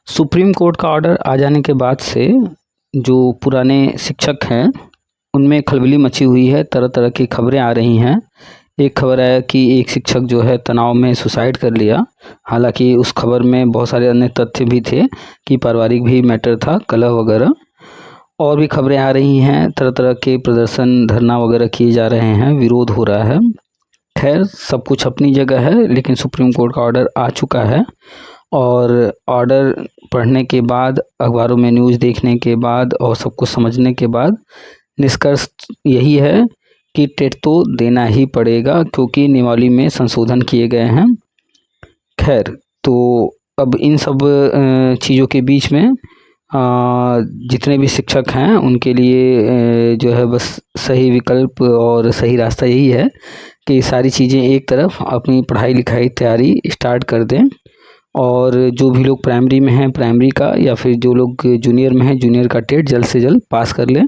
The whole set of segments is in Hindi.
सुप्रीम कोर्ट का ऑर्डर आ जाने के बाद से जो पुराने शिक्षक हैं उनमें खलबली मची हुई है। तरह तरह की खबरें आ रही हैं। एक खबर है कि एक शिक्षक जो है तनाव में सुसाइड कर लिया। हालांकि उस खबर में बहुत सारे अन्य तथ्य भी थे कि पारिवारिक भी मैटर था, कलह वगैरह। और भी खबरें आ रही हैं, तरह तरह के प्रदर्शन धरना वगैरह किए जा रहे हैं, विरोध हो रहा है। खैर, सब कुछ अपनी जगह है, लेकिन सुप्रीम कोर्ट का ऑर्डर आ चुका है और ऑर्डर पढ़ने के बाद, अखबारों में न्यूज़ देखने के बाद और सब कुछ समझने के बाद निष्कर्ष यही है कि टेट तो देना ही पड़ेगा, क्योंकि नियमावली में संशोधन किए गए हैं। खैर, तो अब इन सब चीज़ों के बीच में जितने भी शिक्षक हैं उनके लिए जो है बस सही विकल्प और सही रास्ता यही है कि सारी चीज़ें एक तरफ, अपनी पढ़ाई लिखाई तैयारी स्टार्ट कर दें। और जो भी लोग प्राइमरी में हैं प्राइमरी का, या फिर जो लोग जूनियर में हैं जूनियर का टेट जल्द से जल्द पास कर लें।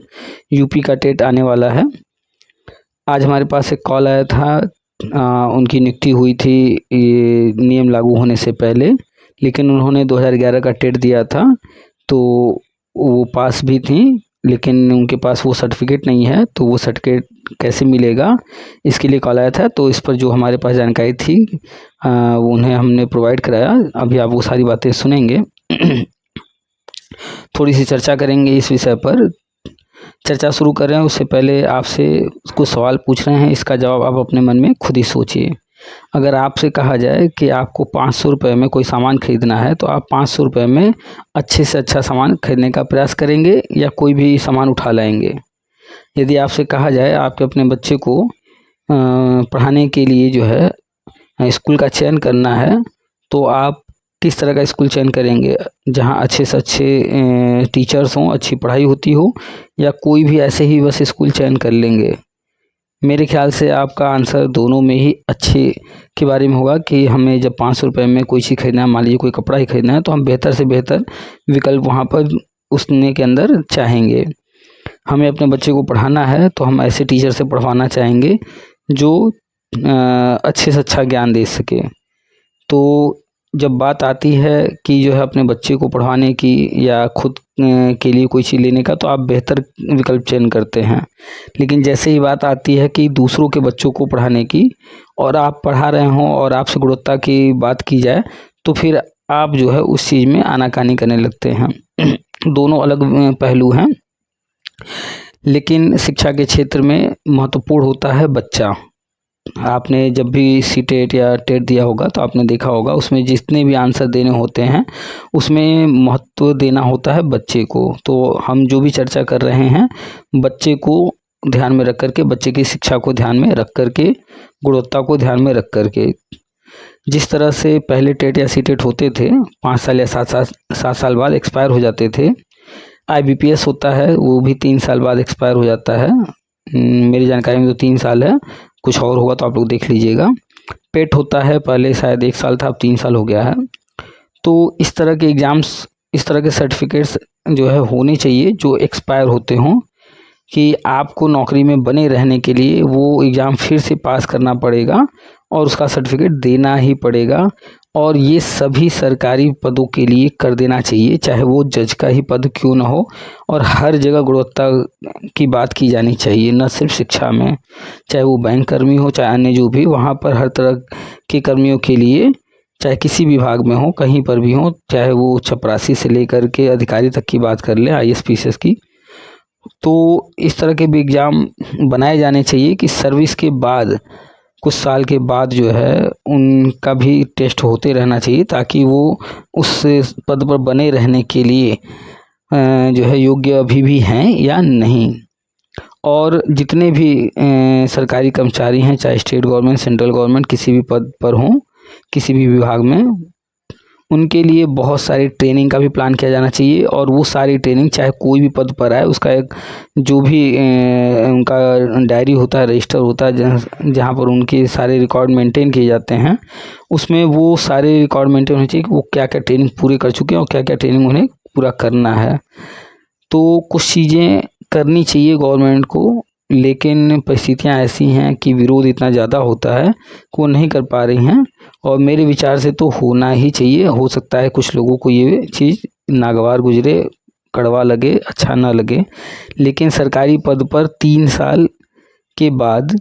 यूपी का टेट आने वाला है। आज हमारे पास एक कॉल आया था, उनकी नियुक्ति हुई थी ये नियम लागू होने से पहले, लेकिन उन्होंने 2011 का टेट दिया था तो वो पास भी थी, लेकिन उनके पास वो सर्टिफिकेट नहीं है। तो वो सर्टिफिकेट कैसे मिलेगा, इसके लिए कॉल आया था। तो इस पर जो हमारे पास जानकारी थी वो उन्हें हमने प्रोवाइड कराया। अभी आप वो सारी बातें सुनेंगे। थोड़ी सी चर्चा करेंगे इस विषय पर। चर्चा शुरू कर रहे हैं उससे पहले आपसे कुछ सवाल पूछ रहे हैं, इसका जवाब आप अपने मन में खुद ही सोचिए। अगर आपसे कहा जाए कि आपको 500 रुपये में कोई सामान खरीदना है, तो आप 500 रुपये में अच्छे से अच्छा सामान खरीदने का प्रयास करेंगे या कोई भी सामान उठा लाएंगे? यदि आपसे कहा जाए आपके अपने बच्चे को पढ़ाने के लिए जो है स्कूल का चयन करना है, तो आप किस तरह का स्कूल चयन करेंगे? जहां अच्छे से अच्छे टीचर्स हों, अच्छी पढ़ाई होती हो, या कोई भी ऐसे ही बस स्कूल चयन कर लेंगे? मेरे ख्याल से आपका आंसर दोनों में ही अच्छे के बारे में होगा कि हमें जब 500 रुपये में कोई चीज़ खरीदना है, मान लीजिए कोई कपड़ा ही खरीदना है, तो हम बेहतर से बेहतर विकल्प वहाँ पर उसने के अंदर चाहेंगे। हमें अपने बच्चे को पढ़ाना है तो हम ऐसे टीचर से पढ़वाना चाहेंगे जो अच्छे से अच्छा ज्ञान दे सके। तो जब बात आती है कि जो है अपने बच्चे को पढ़वाने की या खुद के लिए कोई चीज़ लेने का, तो आप बेहतर विकल्प चयन करते हैं। लेकिन जैसे ही बात आती है कि दूसरों के बच्चों को पढ़ाने की, और आप पढ़ा रहे हों और आपसे गुणवत्ता की बात की जाए, तो फिर आप जो है उस चीज़ में आनाकानी करने लगते हैं। दोनों अलग पहलू हैं, लेकिन शिक्षा के क्षेत्र में महत्वपूर्ण होता है बच्चा। आपने जब भी सी टेट या टेट दिया होगा तो आपने देखा होगा, उसमें जितने भी आंसर देने होते हैं उसमें महत्व देना होता है बच्चे को। तो हम जो भी चर्चा कर रहे हैं, बच्चे को ध्यान में रख करके, बच्चे की शिक्षा को ध्यान में रख करके, गुणवत्ता को ध्यान में रख करके। जिस तरह से पहले टेट या सी टेट होते थे, 5 साल या 7 साल बाद एक्सपायर हो जाते थे। IBPS होता है, वो भी 3 साल बाद एक्सपायर हो जाता है। मेरी जानकारी में तो 3 साल है, कुछ और होगा तो आप लोग देख लीजिएगा। पेट होता है, पहले शायद 1 साल था, अब 3 साल हो गया है। तो इस तरह के एग्ज़ाम्स, इस तरह के सर्टिफिकेट्स जो है होने चाहिए जो एक्सपायर होते हों, कि आपको नौकरी में बने रहने के लिए वो एग्ज़ाम फिर से पास करना पड़ेगा और उसका सर्टिफिकेट देना ही पड़ेगा। और ये सभी सरकारी पदों के लिए कर देना चाहिए, चाहे वो जज का ही पद क्यों ना हो। और हर जगह गुणवत्ता की बात की जानी चाहिए, न सिर्फ शिक्षा में। चाहे वो बैंक कर्मी हो, चाहे अन्य जो भी, वहाँ पर हर तरह के कर्मियों के लिए, चाहे किसी विभाग में हो, कहीं पर भी हो, चाहे वो चपरासी से लेकर के अधिकारी तक की बात कर ले, IAS PCS की। तो इस तरह के भी एग्ज़ाम बनाए जाने चाहिए कि सर्विस के बाद, कुछ साल के बाद जो है उनका भी टेस्ट होते रहना चाहिए, ताकि वो उस पद पर बने रहने के लिए जो है योग्य अभी भी हैं या नहीं। और जितने भी सरकारी कर्मचारी हैं, चाहे स्टेट गवर्नमेंट, सेंट्रल गवर्नमेंट, किसी भी पद पर हों, किसी भी विभाग में, उनके लिए बहुत सारी ट्रेनिंग का भी प्लान किया जाना चाहिए। और वो सारी ट्रेनिंग, चाहे कोई भी पद पर आए, उसका एक जो भी उनका डायरी होता है, रजिस्टर होता है, जहाँ पर उनके सारे रिकॉर्ड मेंटेन किए जाते हैं, उसमें वो सारे रिकॉर्ड मेंटेन होने चाहिए कि वो क्या क्या ट्रेनिंग पूरी कर चुके हैं और क्या क्या ट्रेनिंग उन्हें पूरा करना है। तो कुछ चीज़ें करनी चाहिए गवर्नमेंट को, लेकिन परिस्थितियां ऐसी हैं कि विरोध इतना ज़्यादा होता है कि वो नहीं कर पा रही हैं। और मेरे विचार से तो होना ही चाहिए। हो सकता है कुछ लोगों को ये चीज़ नागवार गुजरे, कड़वा लगे, अच्छा ना लगे, लेकिन सरकारी पद पर 3 साल के बाद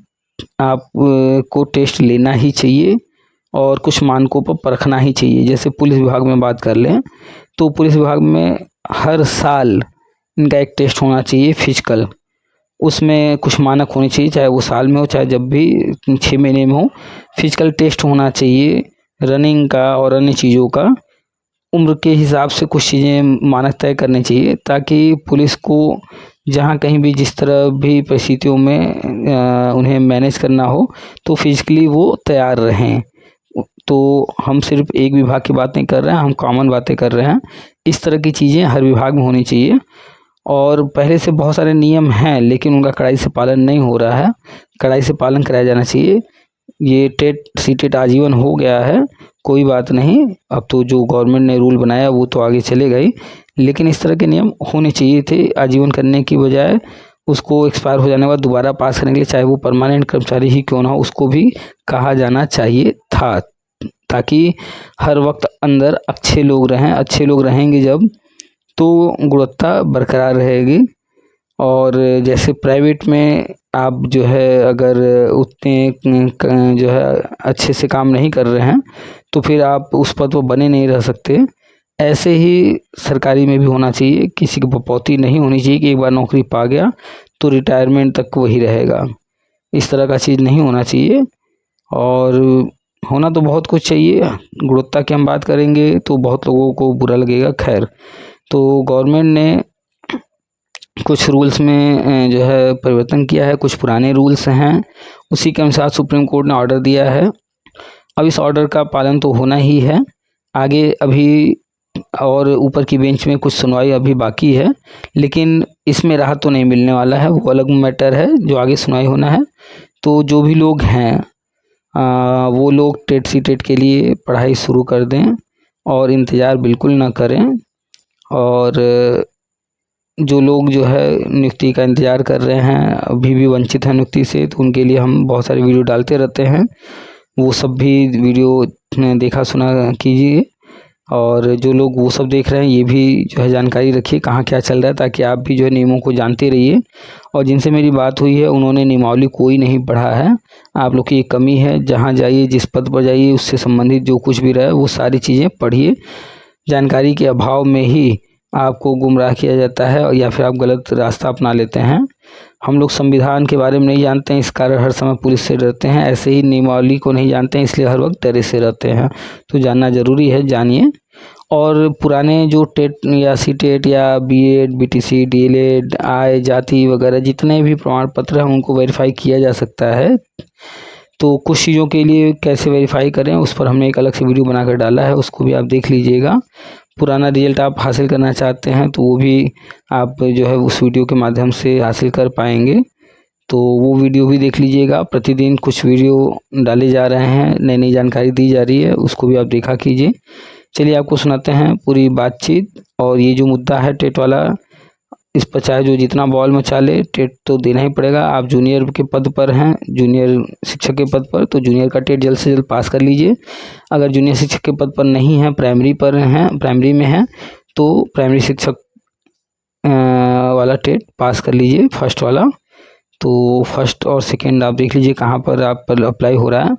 आप को टेस्ट लेना ही चाहिए और कुछ मानकों पर परखना ही चाहिए। जैसे पुलिस विभाग में बात कर लें तो पुलिस विभाग में हर साल इनका एक टेस्ट होना चाहिए फिजिकल। उसमें कुछ मानक होने चाहिए, चाहे वो साल में हो चाहे जब भी 6 महीने में हो, फिजिकल टेस्ट होना चाहिए रनिंग का और अन्य चीज़ों का। उम्र के हिसाब से कुछ चीज़ें मानक तय करने चाहिए ताकि पुलिस को जहाँ कहीं भी जिस तरह भी परिस्थितियों में उन्हें मैनेज करना हो तो फिजिकली वो तैयार रहें। तो हम सिर्फ एक विभाग की बात नहीं कर रहे हैं, हम कॉमन बातें कर रहे हैं। इस तरह की चीज़ें हर विभाग में होनी चाहिए। और पहले से बहुत सारे नियम हैं लेकिन उनका कड़ाई से पालन नहीं हो रहा है, कड़ाई से पालन कराया जाना चाहिए। ये टेट सीटेट आजीवन हो गया है, कोई बात नहीं, अब तो जो गवर्नमेंट ने रूल बनाया वो तो आगे चलेगा ही, लेकिन इस तरह के नियम होने चाहिए थे। आजीवन करने की बजाय उसको एक्सपायर हो जाने के बाद दोबारा पास करने के लिए, चाहे वो परमानेंट कर्मचारी ही क्यों ना हो, उसको भी कहा जाना चाहिए था, ताकि हर वक्त अंदर अच्छे लोग रहें। अच्छे लोग रहेंगे जब तो गुणवत्ता बरकरार रहेगी। और जैसे प्राइवेट में आप जो है अगर उतने जो है अच्छे से काम नहीं कर रहे हैं तो फिर आप उस पद पर बने नहीं रह सकते। ऐसे ही सरकारी में भी होना चाहिए, किसी की बपौती नहीं होनी चाहिए कि एक बार नौकरी पा गया तो रिटायरमेंट तक वही रहेगा। इस तरह का चीज़ नहीं होना चाहिए। और होना तो बहुत कुछ चाहिए। गुणवत्ता की हम बात करेंगे तो बहुत लोगों को बुरा लगेगा। खैर, तो गवर्नमेंट ने कुछ रूल्स में जो है परिवर्तन किया है, कुछ पुराने रूल्स हैं, उसी के अनुसार सुप्रीम कोर्ट ने ऑर्डर दिया है। अब इस ऑर्डर का पालन तो होना ही है। आगे अभी और ऊपर की बेंच में कुछ सुनवाई अभी बाकी है, लेकिन इसमें राहत तो नहीं मिलने वाला है, वो अलग मैटर है जो आगे सुनवाई होना है। तो जो भी लोग हैं वो लोग टेट सीटेट के लिए पढ़ाई शुरू कर दें और इंतज़ार बिल्कुल ना करें। और जो लोग जो है नियुक्ति का इंतज़ार कर रहे हैं, अभी भी वंचित हैं नियुक्ति से, तो उनके लिए हम बहुत सारे वीडियो डालते रहते हैं, वो सब भी वीडियो देखा सुना कीजिए। और जो लोग वो सब देख रहे हैं ये भी जो है जानकारी रखिए कहाँ क्या चल रहा है, ताकि आप भी जो है नियमों को जानते रहिए। और जिनसे मेरी बात हुई है उन्होंने नियमावली कोई नहीं पढ़ा है। आप लोग की ये कमी है, जहाँ जाइए जिस पद पर जाइए उससे संबंधित जो कुछ भी रहे वो सारी चीज़ें पढ़िए। जानकारी के अभाव में ही आपको गुमराह किया जाता है और या फिर आप गलत रास्ता अपना लेते हैं। हम लोग संविधान के बारे में नहीं जानते हैं, इस कारण हर समय पुलिस से डरते हैं। ऐसे ही नियमावली को नहीं जानते हैं, इसलिए हर वक्त डरे से रहते हैं। तो जानना ज़रूरी है, जानिए। और पुराने जो टेट या सीटेट या बीएड, बीटीसी, डीएलएड, आय, जाति वगैरह जितने भी प्रमाण पत्र हैं उनको वेरीफाई किया जा सकता है। तो कुछ चीज़ों के लिए कैसे वेरीफाई करें उस पर हमने एक अलग से वीडियो बनाकर डाला है, उसको भी आप देख लीजिएगा। पुराना रिजल्ट आप हासिल करना चाहते हैं तो वो भी आप जो है उस वीडियो के माध्यम से हासिल कर पाएंगे, तो वो वीडियो भी देख लीजिएगा। प्रतिदिन कुछ वीडियो डाले जा रहे हैं, नई नई जानकारी दी जा रही है, उसको भी आप देखा कीजिए। चलिए आपको सुनाते हैं पूरी बातचीत। और ये जो मुद्दा है टेट वाला, इस पर चाहे जो जितना बॉल मचा ले, टेट तो देना ही पड़ेगा। आप जूनियर के पद पर हैं, जूनियर शिक्षक के पद पर, तो जूनियर का टेट जल्द से जल्द पास कर लीजिए। अगर जूनियर शिक्षक के पद पर नहीं हैं, प्राइमरी पर हैं, प्राइमरी में हैं, तो प्राइमरी शिक्षक वाला टेट पास कर लीजिए, फर्स्ट वाला। तो फर्स्ट और सेकेंड आप देख लीजिए कहाँ पर आप पर अप्लाई हो रहा है।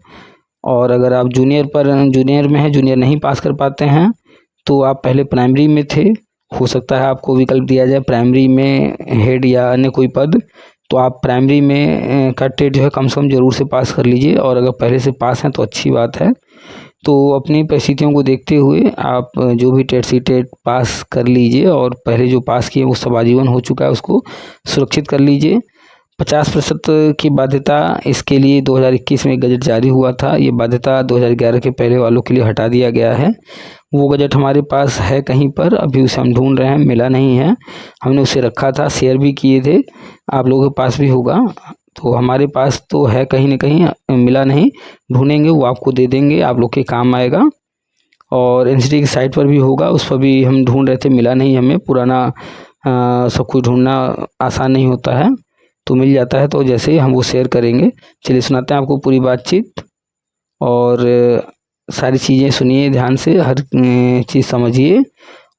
और अगर आप जूनियर में हैं, जूनियर नहीं पास कर पाते हैं, तो आप पहले प्राइमरी में थे, हो सकता है आपको विकल्प दिया जाए प्राइमरी में हेड या अन्य कोई पद, तो आप प्राइमरी में का टेट जो है कम से कम ज़रूर से पास कर लीजिए। और अगर पहले से पास हैं तो अच्छी बात है। तो अपनी परिस्थितियों को देखते हुए आप जो भी टेट सीटेट पास कर लीजिए, और पहले जो पास किए वो सब आजीवन हो चुका है उसको सुरक्षित कर लीजिए। 50% की बाध्यता इसके लिए 2021 में गजट जारी हुआ था। ये बाध्यता 2011 के पहले वालों के लिए हटा दिया गया है। वो गजट हमारे पास है कहीं पर, अभी उसे हम ढूंढ रहे हैं, मिला नहीं है। हमने उसे रखा था, शेयर भी किए थे, आप लोगों के पास भी होगा। तो हमारे पास तो है कहीं ना कहीं, मिला नहीं, ढूंढेंगे वो आपको दे देंगे, आप लोग के काम आएगा। और एनसीटी की साइट पर भी होगा, उस पर भी हम ढूंढ रहे थे, मिला नहीं हमें। पुराना सब कुछ ढूंढना आसान नहीं होता है। तो मिल जाता है। तो जैसे ही हम वो शेयर करेंगे, चलिए सुनाते हैं आपको पूरी बातचीत। और सारी चीज़ें सुनिए ध्यान से, हर चीज़ समझिए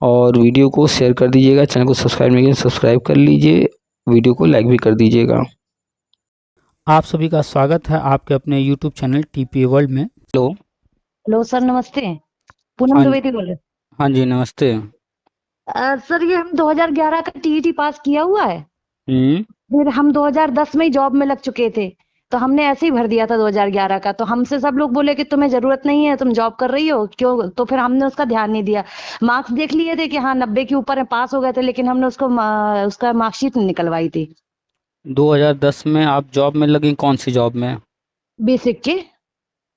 और वीडियो को शेयर कर दीजिएगा। चैनल को सब्सक्राइब नहीं किया सब्सक्राइब कर लीजिए, वीडियो को लाइक भी कर दीजिएगा। आप सभी का स्वागत है आपके अपने यूट्यूब चैनल टीपीए वर्ल्ड में। हेलो। हेलो सर, नमस्ते। पूनम हाँ द्विवेदी बोल रहे हाँ जी, नमस्ते। सर, ये हम 2011 का टीईटी पास किया हुआ है। हम्म। फिर हम 2010 में ही जॉब में लग चुके थे, तो हमने ऐसे ही भर दिया था 2011 का। तो हमसे सब लोग बोले कि तुम्हें जरूरत नहीं है, तुम जॉब कर रही हो क्यों। तो फिर हमने उसका ध्यान नहीं दिया। मार्क्स देख लिए थे कि हाँ 90 के ऊपर है, पास हो गए थे, लेकिन हमने उसका मार्कशीट नहीं निकलवाई थी। 2010 में आप जॉब में लगी, कौन सी जॉब में? बेसिक के।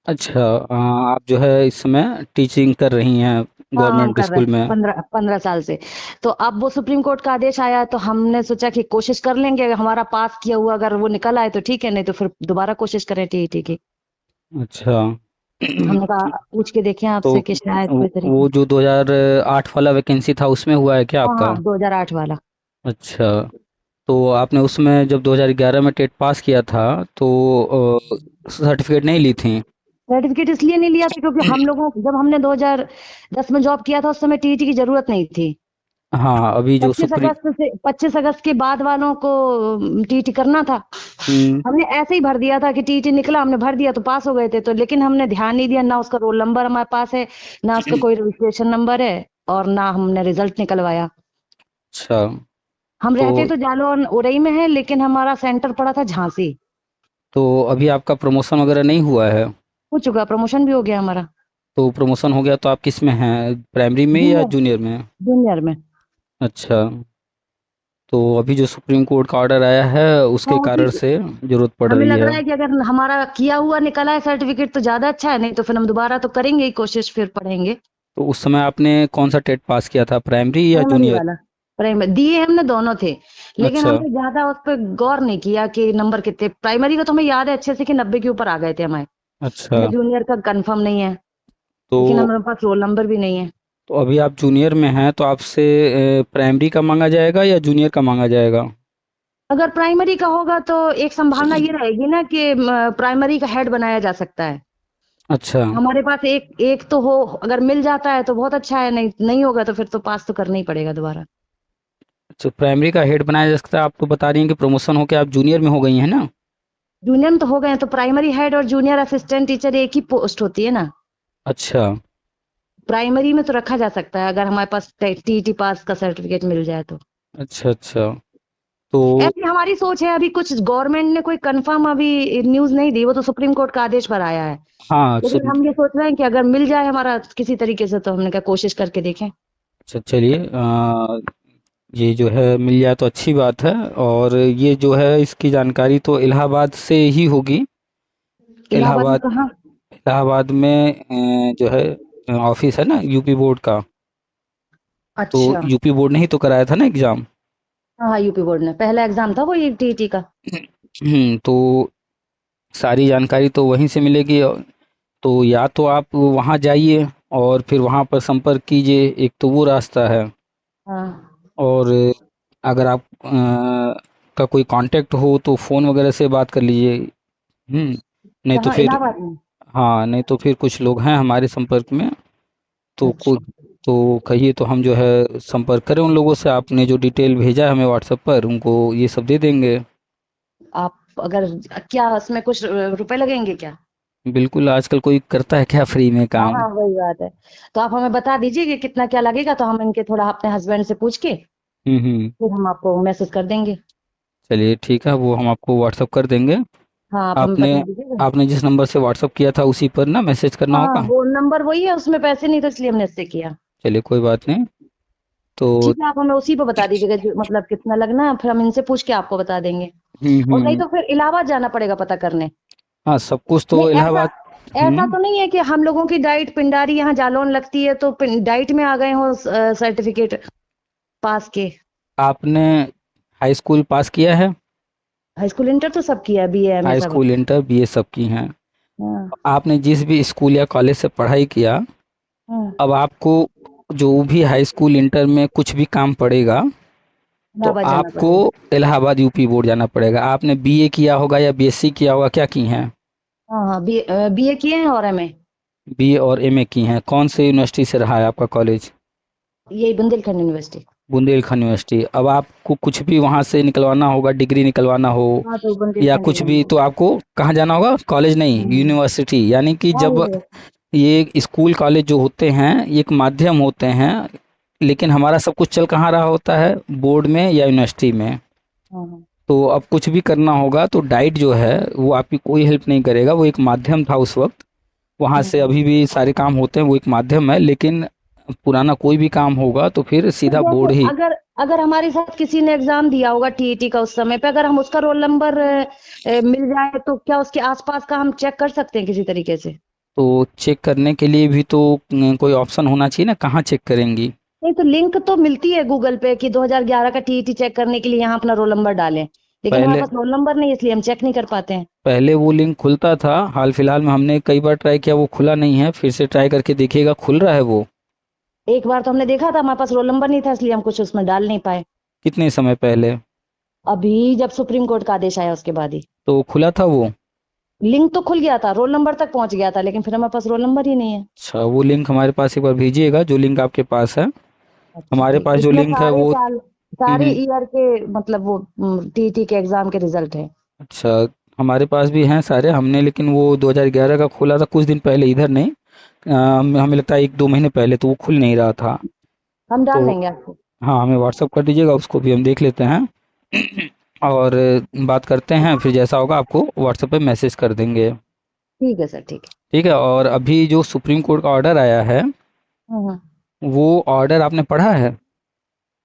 अच्छा, आप जो है इस समय टीचिंग कर रही हैं हाँ, हम गवर्नमेंट कर रहे स्कूल हैं में। 15 साल से। तो अब वो सुप्रीम कोर्ट का आदेश आया है, तो हमने सोचा कि कोशिश कर लेंगे। अगर हमारा पास किया हुआ अगर वो निकल आए तो ठीक है, नहीं तो फिर दोबारा कोशिश करें टीईटी की। अच्छा। हमने कहा पूछ के देखें तो आपसे कि शायद कोई तरीका। वो जो 2008 वाला वैकेंसी था उसमें हुआ है क्या हाँ आपका? हाँ, 2008 वाला। अच्छा। तो आपने उसमें जब 2011 में टेट पास किया था तो सर्टिफिकेट नहीं ली थी? सर्टिफिकेट इसलिए नहीं लिया था क्योंकि हम लोगों जब हमने 2010 में जॉब किया था उस समय टीईटी की जरूरत नहीं थी। हाँ, अभी जो 25 सुप्रीम। अगस्त से 25 अगस्त के बाद वालों को टीईटी करना था। हम्म। हमने ऐसे ही भर दिया था कि टीईटी निकला, हमने भर दिया तो पास हो गए थे। तो लेकिन हमने ध्यान नहीं दिया, ना उसका रोल नंबर हमारे पास है, ना उसका कोई रजिस्ट्रेशन नंबर है, और ना हमने रिजल्ट निकलवाया। अच्छा। हम तो रहते तो जालौन उरई में है, लेकिन हमारा सेंटर पड़ा था झांसी। तो अभी आपका प्रमोशन वगैरह नहीं हुआ है? हो चुका, प्रमोशन भी हो गया हमारा। तो प्रमोशन हो गया तो आप किस में हैं, प्राइमरी में या जूनियर, जूनियर में? जूनियर में। अच्छा। तो अभी जो सुप्रीम कोर्ट का ऑर्डर आया है हाँ, उसके उसी कारण से जरूरत पड़ हमें रही लग है। रहा है कि अगर हमारा किया हुआ निकला है सर्टिफिकेट तो ज्यादा अच्छा है, नहीं तो फिर हम दोबारा तो करेंगे ही कोशिश, फिर पढ़ेंगे। तो उस समय आपने कौन सा टेट पास किया था, प्राइमरी या प्राइमरी जूनियर? वाला। प्राइमरी दिए हमने दोनों थे, लेकिन अच्छा। हमने ज्यादा उस पर गौर नहीं किया कि नंबर कितने। प्राइमरी का तो हमें याद है अच्छे से कि 90 के ऊपर आ गए थे हमारे। अच्छा। हमें जूनियर का कंफर्म नहीं है, तो लेकिन हमारे पास रोल नंबर भी नहीं है। तो अभी आप जूनियर में हैं तो आपसे प्राइमरी का मांगा जाएगा या जूनियर का मांगा जाएगा? अगर प्राइमरी का होगा तो एक संभावना ये रहेगी ना कि प्राइमरी का हेड बनाया जा सकता है। अच्छा। हमारे पास एक एक तो हो, अगर मिल जाता है तो बहुत अच्छा है, नहीं नहीं होगा तो फिर तो पास तो करना ही पड़ेगा दोबारा। अच्छा, प्राइमरी का हेड बनाया जा सकता है। आप तो बता रही हैं कि प्रमोशन होकर आप जूनियर में हो गई हैं ना? जूनियर में तो हो गए हैं, तो प्राइमरी हेड और जूनियर असिस्टेंट टीचर एक ही पोस्ट होती है ना। अच्छा। प्राइमरी में तो रखा जा सकता है अगर हमारे पास टीईटी पास का सर्टिफिकेट मिल जाए तो। अच्छा। अच्छा। तो ऐसी हमारी सोच है, अभी कुछ गवर्नमेंट ने कोई कंफर्म अभी न्यूज नहीं दी, वो तो सुप्रीम कोर्ट का आदेश पर आया है। हाँ लेकिन हम ये सोच रहे हैं कि अगर मिल जाए हमारा किसी तरीके से, तो हमने क्या कोशिश करके देखें। अच्छा, चलिए, ये जो है मिल जाए तो अच्छी बात है। और ये जो है इसकी जानकारी तो इलाहाबाद से ही होगी। इलाहाबाद में इलाहाबाद कहाँ? इलाहाबाद में जो है ऑफिस है ना यूपी बोर्ड का। तो अच्छा। यूपी बोर्ड ने ही तो कराया था ना एग्जाम। हाँ हाँ, यूपी बोर्ड में पहला एग्जाम था वो ये टीईटी का। तो सारी जानकारी तो वहीं से मिलेगी। तो या तो आप वहाँ जाइए और फिर वहाँ पर संपर्क कीजिए, एक तो वो रास्ता है। हाँ। और अगर आप का कोई कांटेक्ट हो तो फ़ोन वगैरह से बात कर लीजिए। नहीं तो कहाँ, फिर, इलाहाबाद में? हाँ, नहीं तो फिर कुछ लोग हैं हमारे संपर्क में। तो अच्छा। तो कहिए तो हम जो है संपर्क करें उन लोगों से। आपने जो डिटेल भेजा है हमें व्हाट्सएप पर, उनको ये सब दे देंगे। आप अगर, क्या उसमें कुछ रुपए लगेंगे क्या? बिल्कुल, आजकल कोई करता है क्या फ्री में हाँ काम? हाँ, वही बात है। तो आप हमें बता दीजिए कि कितना क्या लगेगा, तो हम इनके थोड़ा अपने हस्बैंड से पूछ के हम्म। फिर हम आपको मैसेज कर देंगे। चलिए ठीक है, वो हम आपको व्हाट्सएप कर देंगे। हाँ, आप हमें आपने बता दीजिएगा। आपने जिस नंबर से व्हाट्सएप किया था उसी पर ना मैसेज करना हाँ, होगा। वो नंबर वही है, उसमें पैसे नहीं थे इसलिए हमने इससे किया। चलिए कोई बात नहीं। तो ठीक है, आप हमें उसी पे बता दीजिएगा जो मतलब कितना लगना है, फिर हम इनसे पूछ के आपको बता देंगे। और नहीं हम्म। तो फिर इलाहाबाद जाना पड़ेगा पता करने। हाँ, सब कुछ नहीं, तो ऐसा इलाहाबाद। ऐसा हम्म। तो नहीं है कि हम लोगों की डाइट पिंडारी यहाँ जालौन लगती है तो डाइट में आ गए हो सर्टिफिकेट पास के। आपने हाई स्कूल पास किया है? हाई स्कूल इंटर तो सब किया, बीए एमए हाई सब। स्कूल इंटर बीए सब की हैं। हाँ आपने जिस भी स्कूल या कॉलेज से पढ़ाई किया, हाँ अब आपको जो भी हाई स्कूल इंटर में कुछ भी काम पड़ेगा तो इलाहाबाद जाना आपको पड़ेगा। इलाहाबाद यूपी बोर्ड जाना पड़ेगा। आपने बीए किया होगा या बीएससी किया होगा, क्या की हैं? हाँ हाँ, बीए किए हैं और एमए। बीए और एमए की हैं। कौन से यूनिवर्सिटी से रहा है आपका कॉलेज? यही बुंदेलखंड यूनिवर्सिटी। बुंदेलखंड यूनिवर्सिटी। अब आपको कुछ भी वहाँ से निकलवाना होगा, डिग्री निकलवाना हो हाँ, तो या बुंदेलखंड कुछ भी, यूनिवर्सिटी। तो आपको कहाँ जाना होगा? कॉलेज नहीं, हम्म, यूनिवर्सिटी। यानी कि हाँ जब यूनिवर्सिटी। ये स्कूल कॉलेज जो होते हैं ये एक माध्यम होते हैं, लेकिन हमारा सब कुछ चल कहाँ रहा होता है? बोर्ड में या यूनिवर्सिटी में। हाँ हाँ। तो अब कुछ भी करना होगा तो डाइट जो है वो आपकी कोई हेल्प नहीं करेगा, वो एक माध्यम था उस वक्त। वहाँ से हम्म। अभी भी सारे काम होते हैं, वो एक माध्यम है, लेकिन पुराना कोई भी काम होगा तो फिर तो सीधा जैसे बोर्ड ही। अगर अगर हमारे साथ किसी ने एग्जाम दिया होगा टीईटी का, उस समय पे अगर हम उसका रोल नंबर मिल जाए तो क्या उसके आसपास का हम चेक कर सकते हैं किसी तरीके से? तो चेक करने के लिए भी तो कोई ऑप्शन होना चाहिए ना, कहाँ चेक करेंगी? नहीं, तो लिंक तो मिलती है गूगल पे कि 2011 का टीईटी चेक करने के लिए यहाँ अपना रोल नंबर डालें, लेकिन हमारे पहले पास रोल नंबर नहीं, इसलिए हम चेक नहीं कर पाते हैं। पहले वो लिंक खुलता था, हाल फिलहाल में हमने कई बार ट्राई किया, वो खुला नहीं है। फिर से ट्राई करके देखिएगा, खुल रहा है वो। एक बार तो हमने देखा था, हमारे पास रोल नंबर नहीं था, इसलिए हम कुछ उसमें डाल नहीं पाए। कितने समय पहले? अभी जब सुप्रीम कोर्ट का आदेश आया उसके बाद ही। तो खुला था वो? लिंक तो खुल गया था, रोल नंबर तक पहुंच गया था, लेकिन फिर हमारे पास रोल नंबर ही नहीं है। अच्छा, वो लिंक हमारे पास एक बार भेजिएगा, जो लिंक आपके पास है। अच्छा हमारे ठीक, पास जो इसमें लिंक है सारे वो साल, सारे ईयर के, मतलब वो टीटी के एग्जाम के रिजल्ट है। अच्छा, हमारे पास भी हैं सारे। हमने लेकिन वो 2011 का खोला था कुछ दिन पहले, इधर नहीं। हमें लगता है 1-2 महीने पहले, तो वो खुल नहीं रहा था। हम डाल तो देंगे आपको। हाँ, हमें व्हाट्सअप कर दीजिएगा, उसको भी हम देख लेते हैं और बात करते हैं। फिर जैसा होगा आपको व्हाट्सएप पे मैसेज कर देंगे। ठीक है सर, ठीक है। ठीक है। और अभी जो सुप्रीम कोर्ट का ऑर्डर आया है, हम्म। वो ऑर्डर आपने पढ़ा है?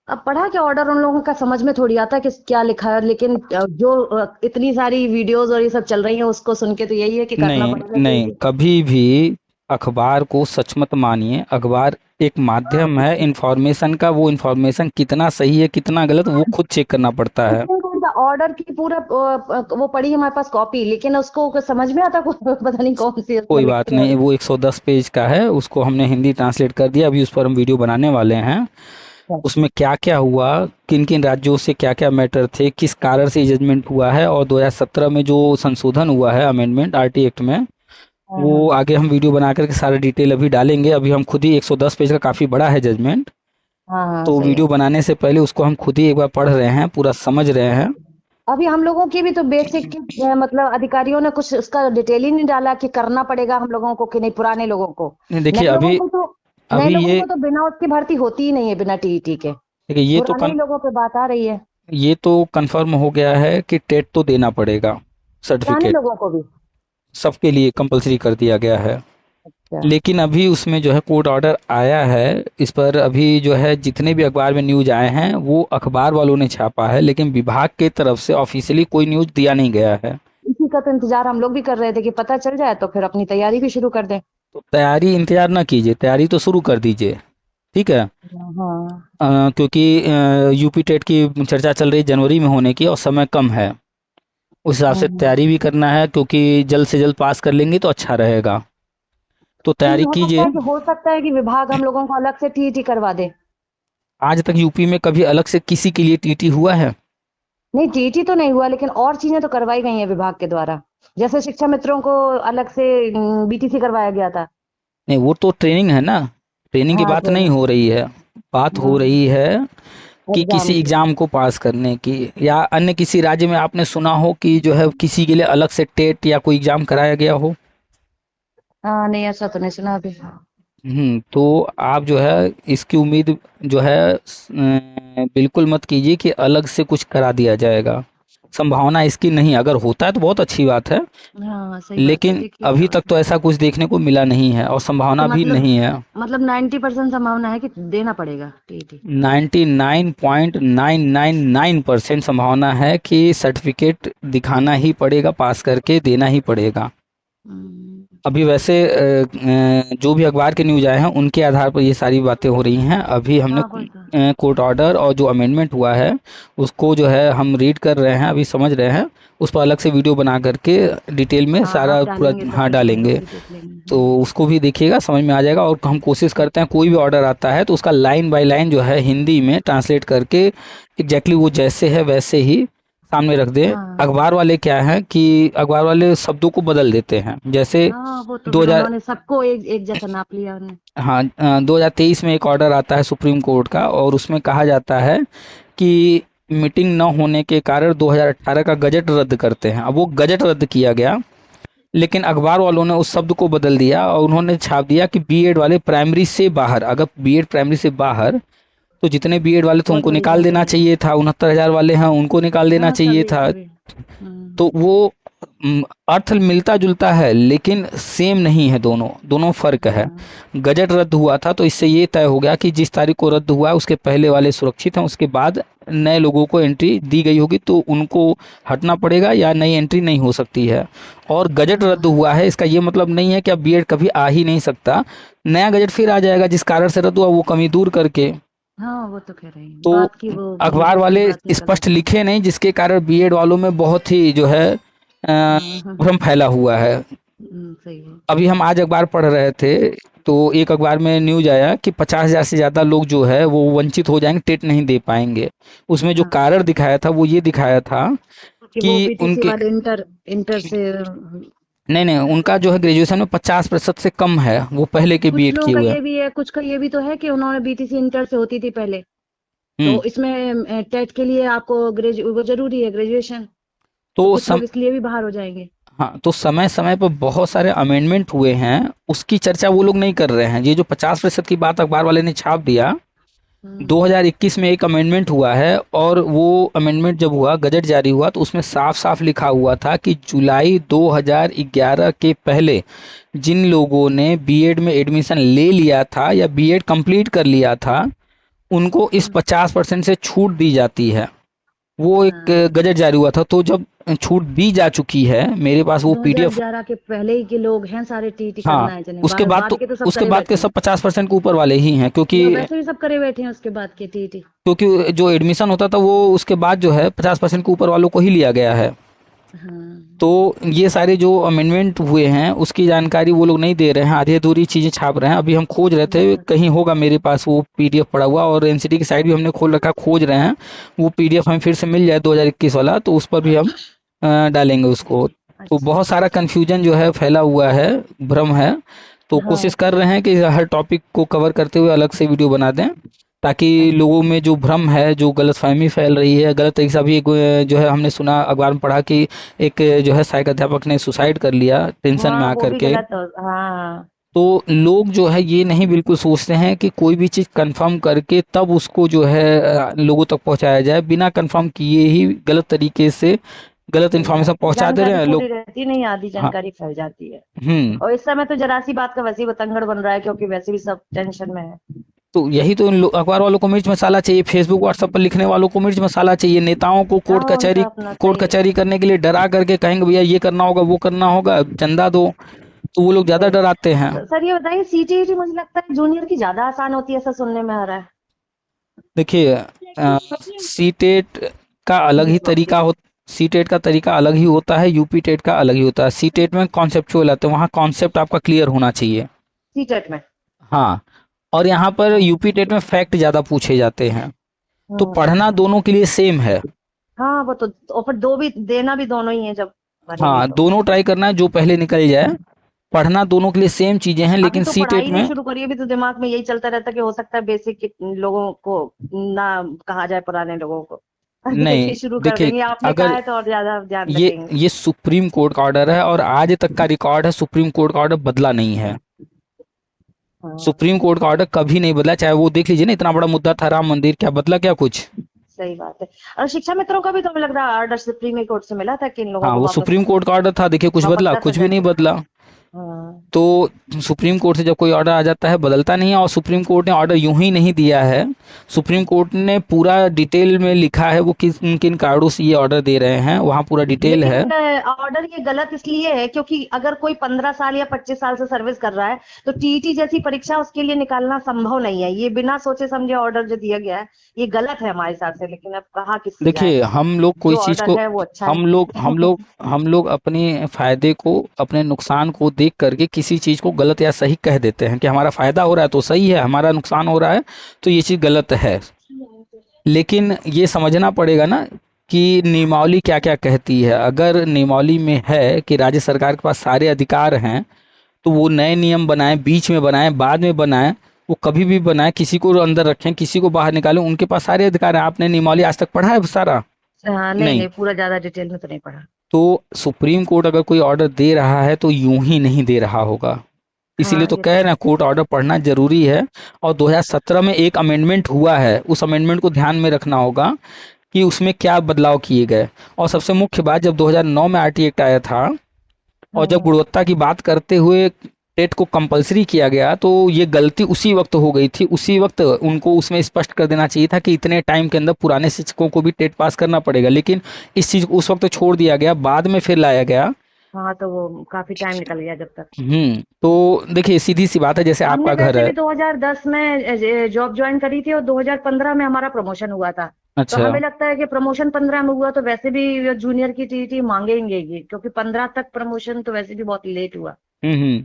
अब पढ़ा क्या ऑर्डर, उन लोगों का समझ में थोड़ी आता है कि क्या लिखा है, लेकिन जो इतनी सारी वीडियोस और ये सब चल रही हैं उसको सुन के तो यही है कि करना नहीं पड़ेगा नहीं, टीटी। कभी भी अखबार को सच मत मानिए। अखबार एक माध्यम है इंफॉर्मेशन का, वो इंफॉर्मेशन कितना सही है कितना गलत वो खुद चेक करना पड़ता है। सुप्रीम कोर्ट का ऑर्डर की पूरा वो पड़ी है हमारे पास कॉपी, लेकिन उसको समझ में आता पता नहीं कौन सी उसमें कोई बात लिखे हैं। नहीं, वो 110 पेज का है, उसको हमने हिंदी ट्रांसलेट कर दिया, अभी उस पर हम वीडियो बनाने वाले हैं। उसमें क्या क्या हुआ, किन किन राज्यों से क्या क्या मैटर थे, किस कारण से जजमेंट हुआ है, और 2017 में जो संशोधन हुआ है अमेंडमेंट आरटी एक्ट में, हाँ वो हाँ। आगे हम वीडियो बना करके सारा डिटेल अभी डालेंगे। अभी हम खुद ही 110 पेज का काफ़ी बड़ा है जजमेंट, हाँ हाँ, तो सही है। वीडियो बनाने से पहले उसको हम खुद ही एक बार पढ़ रहे हैं, पूरा समझ रहे हैं। अभी हम लोगों की भी तो बेसिक मतलब अधिकारियों ने कुछ उसका डिटेल ही नहीं डाला कि करना पड़ेगा हम लोगों को कि नहीं, पुराने लोगों को। नहीं, नए देखिए लोगों अभी को तो नए अभी लोगों ये को तो बिना उसकी भर्ती होती ही नहीं है, बिना टीईटी के। देखिए पुराने ही लोगों पे बात आ रही है। ये तो कंफर्म हो गया है कि टेट तो देना पड़ेगा, पुराने सर्टिफिकेट लोगों को भी। सबके लिए कंपलसरी कर दिया गया है। अच्छा। लेकिन अभी उसमें जो है कोर्ट ऑर्डर आया है, इस पर अभी जो है जितने भी अखबार में न्यूज आए हैं वो अखबार वालों ने छापा है, लेकिन विभाग की तरफ से ऑफिशियली कोई न्यूज दिया नहीं गया है। इसी का तो इंतजार हम लोग भी कर रहे थे कि पता चल जाए तो फिर अपनी तैयारी भी शुरू कर दें। तो तैयारी इंतजार ना कीजिए, तैयारी तो शुरू कर दीजिए। ठीक है। हाँ। क्योंकि यूपी टेट की चर्चा चल रही जनवरी में होने की, और समय कम है। उस हिसाब से हम्म। तैयारी भी करना है, क्योंकि जल्द से जल्द पास कर लेंगे तो अच्छा रहेगा। तो नहीं, तैयारी कीजिए। हो सकता है कि विभाग हम लोगों को अलग से टीईटी करवा दे। आज तक यूपी में कभी अलग से किसी के लिए टीटी हुआ है? नहीं, टीटी तो नहीं हुआ, लेकिन और चीजें तो करवाई गई हैं विभाग के द्वारा। जैसे शिक्षा मित्रों को अलग से बीटीसी करवाया गया था। नहीं, वो तो ट्रेनिंग है ना, ट्रेनिंग की हाँ, बात नहीं ट्रेनिंग। हो रही है। बात हो हाँ, रही है कि एग्जाम किसी की। एग्जाम को पास करने की, या अन्य किसी राज्य में आपने सुना हो कि जो है किसी के लिए अलग से टेट या कोई एग्जाम कराया गया हो। हाँ, नहीं ऐसा तो नहीं सुना अभी। तो आप जो है इसकी उम्मीद जो है बिल्कुल मत कीजिए कि अलग से कुछ करा दिया जाएगा। संभावना इसकी नहीं, अगर होता है तो बहुत अच्छी बात है, हाँ, सही बात है, लेकिन देखिए क्या अभी तक होता तो है। ऐसा कुछ देखने को मिला नहीं है और तो संभावना भी मतलब नहीं है। 90% संभावना है कि देना पड़ेगा टीटी। 99.999% संभावना है कि सर्टिफिकेट दिखाना ही पड़ेगा, पास करके देना ही पड़ेगा। अभी वैसे जो भी अखबार के न्यूज आए हैं उनके आधार पर ये सारी बातें हो रही हैं। अभी हमने हाँ वही तो। कोर्ट ऑर्डर और जो अमेंडमेंट हुआ है उसको जो है हम रीड कर रहे हैं, अभी समझ रहे हैं। उस पर अलग से वीडियो बना करके डिटेल में हाँ सारा आप पूरा डालेंगे तो हाँ ठीक है, हम लोग डालेंगे। भी देख लेंगे। तो उसको भी देखिएगा, समझ में आ जाएगा। और हम कोशिश करते हैं कोई भी ऑर्डर आता है तो उसका लाइन बाय लाइन जो है हिंदी में ट्रांसलेट करके एग्जैक्टली वो जैसे है वैसे ही सामने रख दें। हाँ अखबार वाले क्या है कि अखबार वाले शब्दों को बदल देते हैं। जैसे हाँ, वो तो फिर 2000 उन्होंने सबको एक एक जैसा नाप लिया उन्हें। हाँ 2023 में एक ऑर्डर आता है सुप्रीम कोर्ट का और उसमें कहा जाता है कि मीटिंग न होने के कारण 2018 का गजट रद्द करते हैं। अब वो गजट रद्द किया गया, लेकिन अखबार वालों ने उस शब्द को बदल दिया और उन्होंने छाप दिया कि बीएड वाले प्राइमरी से बाहर। अगर बीएड प्राइमरी से बाहर तो जितने बीएड वाले थे वो उनको तो निकाल रिजल्ट देना होगा। चाहिए था, 69,000 वाले हैं उनको निकाल देना हाँ चाहिए सभी था। सभी। तो वो अर्थ मिलता जुलता है लेकिन सेम नहीं है, दोनों दोनों फर्क है। हाँ गजट रद्द हुआ था तो इससे ये तय हो गया कि जिस तारीख को रद्द हुआ है उसके पहले वाले सुरक्षित हैं, उसके बाद नए लोगों को एंट्री दी गई होगी तो उनको हटना पड़ेगा या नई एंट्री नहीं हो सकती है। और गजट रद्द हाँ हुआ है इसका ये मतलब नहीं है कि अब बीएड कभी आ ही नहीं सकता, नया गजट फिर आ जाएगा जिस कारण से रद्द हुआ वो कमी दूर करके। हाँ, वो तो कह रही हैं तो बात की, वो अखबार दूसरी वाले बात निकल स्पष्ट आती है। लिखे नहीं, जिसके कारण बीएड वालों में बहुत ही जो है भ्रम फैला हुआ है। सही है। अभी हम आज अखबार पढ़ रहे थे तो एक अखबार में न्यूज आया कि 50,000 से ज़्यादा लोग जो है वो वंचित हो जाएंगे, टेट नहीं दे पाएंगे। उसमें जो हाँ कारण दिखाया था वो ये दिखाया था कि कि वो बीटीसी उनके वाले इंटर इंटर से नहीं नहीं उनका जो है ग्रेजुएशन में 50% से कम है, वो पहले के कुछ बीएड लोगों किए का हुए हैं। ये भी है, कुछ का ये भी तो है कि उन्होंने बीटीसी इंटर से होती थी पहले, हम्म। तो इसमें टेट के लिए आपको वो जरूरी है ग्रेजुएशन, तो तो कुछ लोग इसलिए भी बाहर हो जाएंगे। हाँ तो समय समय पर बहुत सारे अमेंडमेंट हुए हैं, उसकी चर्चा वो लोग नहीं कर रहे हैं। ये जो 50% की बात अखबार वाले ने छाप दिया, हम्म 2021 में एक अमेंडमेंट हुआ है और वो अमेंडमेंट जब हुआ गजट जारी हुआ तो उसमें साफ साफ लिखा हुआ था कि जुलाई 2011 के पहले जिन लोगों ने बीएड में एडमिशन ले लिया था या बीएड कंप्लीट कर लिया था उनको इस हम्म, 50% से छूट दी जाती है। वो एक हाँ गजट जारी हुआ था, तो जब छूट दी जा चुकी है मेरे पास वो पीडीएफ। 2011 के पहले ही के लोग हैं सारे, टीटी हाँ करना है जिन्हें, उसके बाद बाद तो के तो सब उसके करे बाद के बैठे सब हैं। 50% के ऊपर वाले ही हैं, क्योंकि वैसे भी सब करे बैठे हैं उसके बाद के टीटी। क्योंकि जो एडमिशन होता था वो उसके बाद जो है 50% के ऊपर वालों को ही लिया गया है। हाँ तो ये सारे जो अमेंडमेंट हुए हैं उसकी जानकारी वो लोग नहीं दे रहे हैं, आधी अधूरी चीज़ें छाप रहे हैं। अभी हम खोज रहे थे, कहीं होगा मेरे पास वो पीडीएफ पड़ा हुआ, और एनसीटी की साइट भी हमने खोल रखा, खोज रहे हैं वो पीडीएफ हमें फिर से मिल जाए 2021 वाला तो उस पर भी हम डालेंगे उसको। तो अच्छा बहुत सारा कन्फ्यूजन जो है फैला हुआ है, भ्रम है। तो कोशिश हाँ कर रहे हैं कि हर टॉपिक को कवर करते हुए अलग से वीडियो बना दें, ताकि लोगों अच्छा में जो भ्रम है, जो गलतफहमी फैल रही है, गलत तरीके से अभी एक जो है हमने सुना अखबार में पढ़ा कि एक जो है सहायक अध्यापक ने सुसाइड कर लिया टेंशन में हाँ, वो आकर भी के। गलत हो, हाँ तो लोग जो है ये नहीं बिल्कुल सोचते हैं कि कोई भी चीज़ कंफर्म करके तब उसको जो है लोगों तक पहुंचाया जाए। बिना कंफर्म किए ही गलत तरीके से गलत फैल इन्फॉर्मेशन जाती है, पहुंचा दे रहे जानकारी हैं लोग। पूरी रहती नहीं, आधी हाँ। जानकारी फैल जाती है। हम्म। और इस समय तो जरा सी बात का वैसे ही बतंगड़ बन रहा है, क्योंकि वैसे भी सब टेंशन में है। तो यही तो अखबार वालों को मिर्च मसाला चाहिए, फेसबुक व्हाट्सएप पर लिखने वालों को मिर्च मसाला चाहिए, नेताओं को हाँ उनका अपना कोर्ट सही है। कचहरी करने के लिए डरा करके कहेंगे भैया ये करना होगा वो करना होगा चंदा दो, तो वो लोग ज्यादा सही। डराते हैं। सर ये बताइए, सीटीईटी मुझे लगता है जूनियर की ज्यादा आसान होती है, ऐसा सुनने में आ रहा है। देखिए सी टेट का अलग ही तरीका हो, सी टेट का तरीका अलग ही होता है, यूपी टेट का अलग ही होता है। सी टेट में कॉन्सेप्चुअल आते हैं, वहाँ कॉन्सेप्ट आपका क्लियर होना चाहिए। सीटेट में। हाँ। और यहाँ पर यूपी टेट में फैक्ट ज्यादा पूछे जाते हैं। तो पढ़ना अच्छा दोनों के लिए सेम है। हाँ, वो तो और फिर दो भी देना भी दोनों ही है जब भरेंगे हाँ तो। दोनों ट्राई करना है, जो पहले निकल जाए। पढ़ना दोनों के लिए सेम चीजें हैं, अभी लेकिन तो सी टेट पढ़ाई नहीं में शुरू करी, अभी तो दिमाग में यही चलता रहता कि हो सकता है बेसिक लोगों को ना कहा जाए, पुराने लोगों को। नहीं। बेसिक शुरू कर देखिए देंगे, आपने कहा अगर है तो और ज्यादा ध्यान ये रखेंगे। ये सुप्रीम कोर्ट का ऑर्डर है और आज तक का रिकॉर्ड है, सुप्रीम कोर्ट का ऑर्डर बदला नहीं है। हाँ सुप्रीम कोर्ट का ऑर्डर कभी नहीं बदला, चाहे वो देख लीजिए ना, इतना बड़ा मुद्दा था राम मंदिर, क्या बदला क्या कुछ। सही बात है। और शिक्षा मित्रों का भी तो हमें लग रहा है ऑर्डर सुप्रीम कोर्ट से मिला था कि इन लोगों हाँ को वो वापस सुप्रीम कोर्ट का ऑर्डर था, देखिए कुछ वापस बदला, कर कुछ सकते भी हैं। नहीं बदला। हाँ तो सुप्रीम कोर्ट से जब कोई ऑर्डर आ जाता है बदलता नहीं है, और सुप्रीम कोर्ट ने ऑर्डर यूं ही नहीं दिया है। सुप्रीम कोर्ट ने पूरा डिटेल में लिखा है वो किन किन किन कारणों से ये ऑर्डर दे रहे हैं, वहाँ पूरा डिटेल है। लेकिन ऑर्डर ये गलत इसलिए है क्योंकि अगर कोई 15 साल या 25 साल से सर्विस कर रहा है तो टीईटी जैसी परीक्षा उसके लिए निकालना संभव नहीं है। ये बिना सोचे समझे ऑर्डर जो दिया गया है ये गलत है हमारे हिसाब से, लेकिन अब कहा किसकी जाए। देखिए हम लोग कोई जो चीज ऑर्डर को है वो अच्छा हम है। लोग हम लोग हम लोग अपने फायदे को, अपने नुकसान को देख करके किसी चीज को गलत या सही कह देते हैं कि हमारा फायदा हो रहा है तो सही है, हमारा नुकसान हो रहा है तो ये चीज गलत है। लेकिन ये समझना पड़ेगा ना कि नियमावली क्या क्या कहती है। अगर नियमावली में है कि राज्य सरकार के पास सारे अधिकार हैं तो वो नए नियम बनाए, बीच में बनाए, बाद में बनाए, वो कभी भी बनाए, किसी को अंदर रखें, किसी को बाहर निकालें, उनके पास सारे अधिकार हैं। आपने नियमावली आज तक पढ़ा है सारा? नहीं नहीं। नहीं, पूरा ज्यादा डिटेल में तो नहीं पढ़ा। तो सुप्रीम कोर्ट अगर कोई ऑर्डर दे रहा है तो यूं ही नहीं दे रहा होगा, इसीलिए हाँ तो ये कह तो रहे है। हैं कोर्ट ऑर्डर पढ़ना जरूरी है। और 2017 में एक अमेंडमेंट हुआ है, उस अमेंडमेंट को ध्यान में रखना होगा कि उसमें क्या बदलाव किए गए। और सबसे मुख्य बात, जब 2009 में आरटी एक्ट आया था और जब गुणवत्ता की बात करते हुए टेट को कंपलसरी किया गया तो ये गलती उसी वक्त हो गई थी। उसी वक्त उनको उसमें स्पष्ट कर देना चाहिए था कि इतने टाइम के अंदर पुराने शिक्षकों को भी टेट पास करना पड़ेगा, लेकिन इस चीज को उस वक्त छोड़ दिया गया, बाद में फिर लाया गया। हाँ तो वो काफी टाइम निकल गया जब तक। तो देखिए सीधी सी बात है, जैसे हमने आपका घर वैसे है। भी 2010 में जॉब ज्वाइन करी थी और 2015 में हमारा प्रमोशन हुआ था। तो अच्छा। हमें लगता है कि प्रमोशन 15 में हुआ तो वैसे भी जूनियर की टीटी मांगेंगे ही, क्योंकि 15 तक प्रमोशन तो वैसे भी बहुत लेट हुआ। हम्म।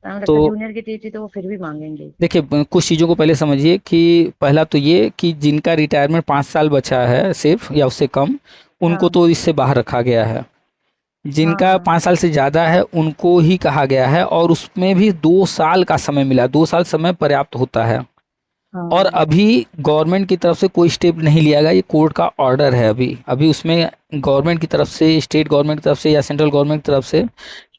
तो हमें लगता है तो जूनियर की टीटी तो वो फिर भी मांगेंगे ही। देखिए कुछ चीज़ों को पहले समझिए कि पहला तो ये कि जिनका रिटायरमेंट 5 साल बचा है सिर्फ या उससे कम, उनको हाँ तो इससे बाहर रखा गया है। हाँ जिनका हाँ 5 साल से ज़्यादा है उनको ही कहा गया है, और उसमें भी 2 साल का समय मिला। 2 साल समय पर्याप्त होता है। और हाँ। अभी गवर्नमेंट की तरफ से कोई स्टेप नहीं लिया गया, ये कोर्ट का ऑर्डर है। अभी अभी उसमें गवर्नमेंट की तरफ से, स्टेट गवर्नमेंट की तरफ से या सेंट्रल गवर्नमेंट की तरफ से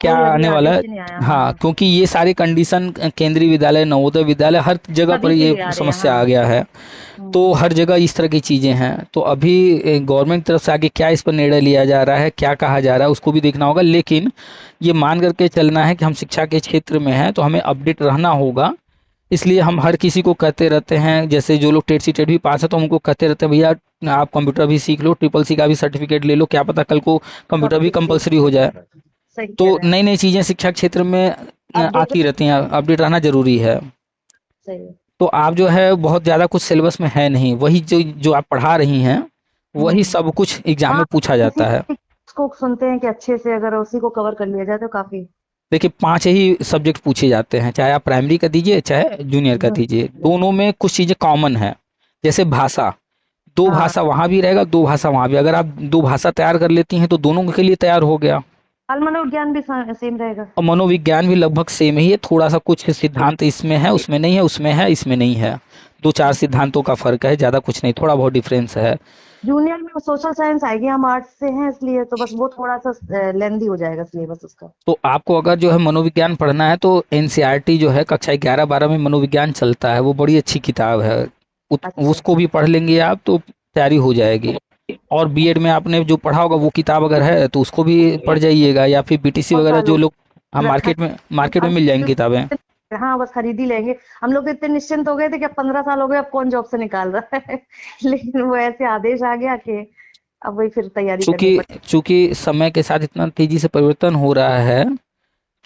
क्या कोई अभी आने वाला आदेश है। ही नहीं आया। हाँ हाँ, हाँ। क्योंकि ये सारे कंडीशन केंद्रीय विद्यालय, नवोदय विद्यालय, हर जगह पर सभी के ये लिए आ रहे हैं। समस्या आ हाँ। गया है। तो हर जगह इस तरह की चीज़ें हैं। तो अभी गवर्नमेंट की तरफ से आगे क्या इस पर निर्णय लिया जा रहा है, क्या कहा जा रहा है, उसको भी देखना होगा। लेकिन ये मान करके चलना है कि हम शिक्षा के क्षेत्र में हैं तो हमें अपडेट रहना होगा। इसलिए हम हर किसी को कहते रहते हैं, जैसे जो लोग टेट सी टेट भी पास है तो हम उनको कहते रहते हैं भैया आप कंप्यूटर भी सीख लो, ट्रिपल सी का भी सर्टिफिकेट ले लो, क्या पता कल को सब कंप्यूटर भी कुछ सीख कंपलसरी हो जाए। सही कह तो रहे हैं। नई नई चीज़ें शिक्षा क्षेत्र में अपडेट आती रहती हैं, अपडेट रहना जरूरी है। सही है। तो आप जो है बहुत ज़्यादा कुछ सिलेबस में है नहीं, वही जो जो आप पढ़ा रही हैं वही हम्म। सब कुछ एग्जाम हाँ में पूछा इसी जाता है। को सुनते हैं कि अच्छे से अगर उसी को कवर कर लिया जाए तो काफी। देखिए 5 ही सब्जेक्ट पूछे जाते हैं, चाहे आप प्राइमरी का दीजिए चाहे जूनियर का दीजिए, दोनों में कुछ चीज़ें कॉमन है। जैसे भाषा, दो हाँ भाषा वहाँ भी रहेगा, दो भाषा वहाँ भी। अगर आप दो भाषा तैयार कर लेती हैं तो दोनों के लिए तैयार हो गया। बाल मनोविज्ञान भी सेम रहेगा। और मनोविज्ञान भी लगभग सेम ही है, थोड़ा सा कुछ सिद्धांत इसमें है उसमें नहीं है, उसमें है इसमें नहीं है। 2-4 सिद्धांतों का फर्क है, ज़्यादा कुछ नहीं, थोड़ा बहुत डिफरेंस है। जूनियर में सोशल साइंस आएगी, हम आर्ट्स से हैं इसलिए तो बस वो थोड़ा सा लेंदी हो जाएगा सिलेबस उसका। तो आपको अगर जो है मनोविज्ञान पढ़ना है तो एनसीईआरटी जो है कक्षा 11-12 में मनोविज्ञान चलता है, वो बड़ी अच्छी किताब है। अच्छा उसको भी पढ़ लेंगे आप तो तैयारी हो जाएगी। और बीएड में आपने जो पढ़ा होगा वो किताब अगर है तो उसको भी पढ़ जाइएगा, या फिर बीटीसी बहुत वगैरह जो सालों लोग, हाँ रखा मार्केट में हम मिल जाएंगी किताबें। हाँ बस खरीद ही लेंगे। हम लोग तो इतने निश्चिंत हो गए थे कि अब 15 साल हो गए, अब कौन जॉब से निकाल रहा है लेकिन वो ऐसे आदेश आ गया कि अब वही फिर तैयारी करनी चूंकि पड़ी। चूंकि समय के साथ इतना तेजी से परिवर्तन हो रहा है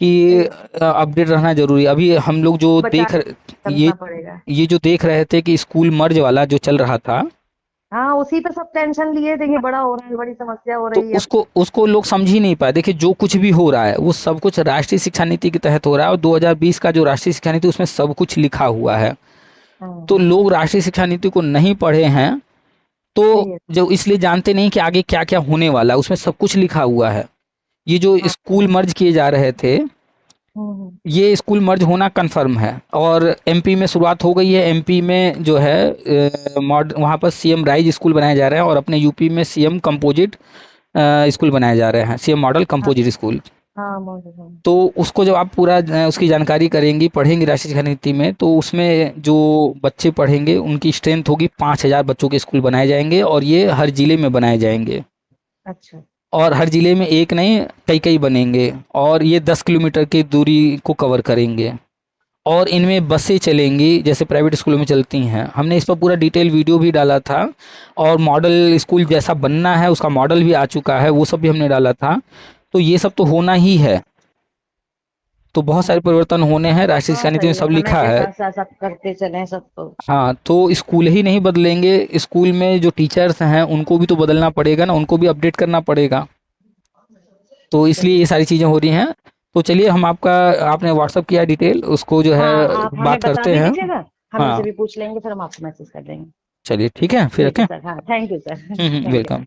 कि सही अपडेट रहना जरूरी है। अभी हम लोग जो बचा ये करना पड़ेगा। ये जो देख रहे थे कि स्कूल मर्ज वाला जो चल रहा था, हाँ उसी पे सब टेंशन लिए थे कि बड़ा हो रहा है, बड़ी समस्या हो तो रही है अब। उसको उसको लोग समझ ही नहीं पाए। देखिए जो कुछ भी हो रहा है वो सब कुछ राष्ट्रीय शिक्षा नीति के तहत हो रहा है, और 2020 का जो राष्ट्रीय शिक्षा नीति उसमें सब कुछ लिखा हुआ है। तो हाँ लोग राष्ट्रीय शिक्षा नीति को नहीं पढ़े हैं, तो सही है। जो इसलिए जानते नहीं कि आगे क्या क्या होने वाला है, उसमें सब कुछ लिखा हुआ है। ये जो हाँ स्कूल मर्ज किए जा रहे थे, हम्म। ये स्कूल मर्ज होना कंफर्म है। और एमपी में शुरुआत हो गई है। एमपी में जो है वहाँ पर सीएम राइज स्कूल बनाए जा रहे हैं, और अपने यूपी में सीएम कंपोजिट स्कूल बनाए जा रहे हैं, सीएम मॉडल हाँ कंपोजिट स्कूल। हाँ मौजूद है। तो उसको जब आप पूरा उसकी जानकारी करेंगी, पढ़ेंगी राष्ट्रीय शिक्षा नीति में, तो उसमें जो बच्चे पढ़ेंगे उनकी स्ट्रेंथ होगी, 5,000 बच्चों के स्कूल बनाए जाएंगे और ये हर जिले में बनाए जाएंगे। अच्छा और हर जिले में एक नहीं कई कई बनेंगे, और ये 10 किलोमीटर की दूरी को कवर करेंगे, और इनमें बसें चलेंगी जैसे प्राइवेट स्कूलों में चलती हैं। हमने इस पर पूरा डिटेल वीडियो भी डाला था, और मॉडल स्कूल जैसा बनना है उसका मॉडल भी आ चुका है, वो सब भी हमने डाला था। तो ये सब तो होना ही है, तो बहुत सारे परिवर्तन होने हैं, राष्ट्रीय शिक्षा हाँ नीति में सही है, सब समय लिखा के है। साथ साथ सब करते चले सब तो। हाँ, तो स्कूल ही नहीं बदलेंगे, स्कूल में जो टीचर्स हैं उनको भी तो बदलना पड़ेगा ना, उनको भी अपडेट करना पड़ेगा। तो इसलिए ये सारी चीज़ें हो रही हैं। तो चलिए, हम आपका, आपने व्हाट्सअप किया डिटेल, उसको जो है हाँ आप हमें बात बता करते भी हैं। दीजिएगा, हम हाँ, इनसे भी पूछ लेंगे, फिर हम आपको मैसेज कर देंगे। चलिए ठीक है, फिर ठीक है रखें। सर, हाँ thank you sir, thank you. Welcome.